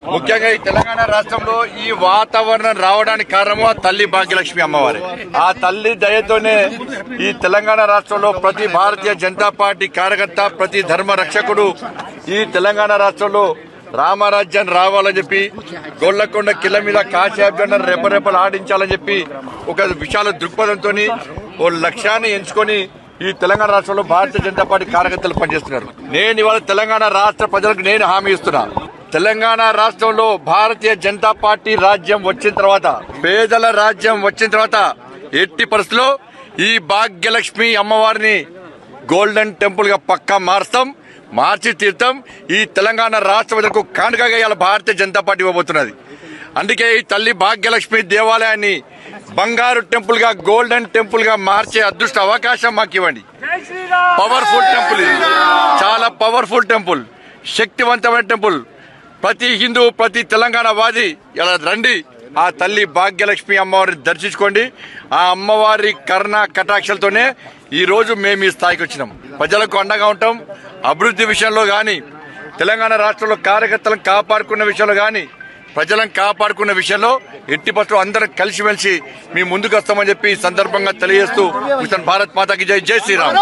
ముఖ్యంగా ఈ తెలంగాణ రాష్ట్రంలో ఈ వాతావరణం రావడానికి కారణము ఆ తల్లి భాగ్యలక్ష్మి అమ్మవారి. ఆ తల్లి దయతోనే ఈ తెలంగాణ రాష్ట్రంలో ప్రతి భారతీయ జనతా పార్టీ కార్యకర్త, ప్రతి ధర్మ రక్షకుడు ఈ తెలంగాణ రాష్ట్రంలో రామరాజ్యాన్ని రావాలని చెప్పి, గొల్లకొండ కిల్ల మీద కాశీబ్జండను రెపరెపలు ఆడించాలని చెప్పి ఒక విశాల దృక్పథంతో ఓ లక్ష్యాన్ని ఎంచుకొని ఈ తెలంగాణ రాష్ట్రంలో భారతీయ జనతా పార్టీ కార్యకర్తలు పనిచేస్తున్నారు. నేను ఇవాళ తెలంగాణ రాష్ట్ర ప్రజలకు నేను హామీ ఇస్తున్నా, తెలంగాణ రాష్ట్రంలో భారతీయ జనతా పార్టీ రాజ్యం వచ్చిన తర్వాత, పేదల రాజ్యం వచ్చిన తర్వాత ఎట్టి పరిస్థితుల్లో ఈ భాగ్యలక్ష్మి అమ్మవారిని గోల్డెన్ టెంపుల్ గా పక్కా మార్చి తీర్థం ఈ తెలంగాణ రాష్ట్ర ప్రజలకు కానుకగా ఇవాళ భారతీయ జనతా పార్టీ ఇవ్వబోతున్నది. అందుకే ఈ తల్లి భాగ్యలక్ష్మి దేవాలయాన్ని బంగారు టెంపుల్ గా, గోల్డెన్ టెంపుల్ గా మార్చే అదృష్ట అవకాశం మాకు ఇవ్వండి. పవర్ఫుల్ టెంపుల్, ఇది చాలా పవర్ఫుల్ టెంపుల్, శక్తివంతమైన టెంపుల్. ప్రతి హిందూ, ప్రతి తెలంగాణ వాది ఇలా రండి, ఆ తల్లి భాగ్యలక్ష్మి అమ్మవారిని దర్శించుకోండి. ఆ అమ్మవారి కరుణ కటాక్షలతోనే ఈ రోజు మేము ఈ స్థాయికి వచ్చినాం. ప్రజలకు అండగా ఉంటాం. అభివృద్ధి విషయంలో గాని, తెలంగాణ రాష్ట్రంలో కార్యకర్తలను కాపాడుకున్న విషయంలో గాని, ప్రజలను కాపాడుకున్న విషయంలో ఎట్టి పరిస్థితుల్లో అందరం కలిసిమెలిసి మీ ముందుకు వస్తామని చెప్పి ఈ సందర్భంగా తెలియజేస్తూ భారత్ మాతాకి జై, జై శ్రీరామ్.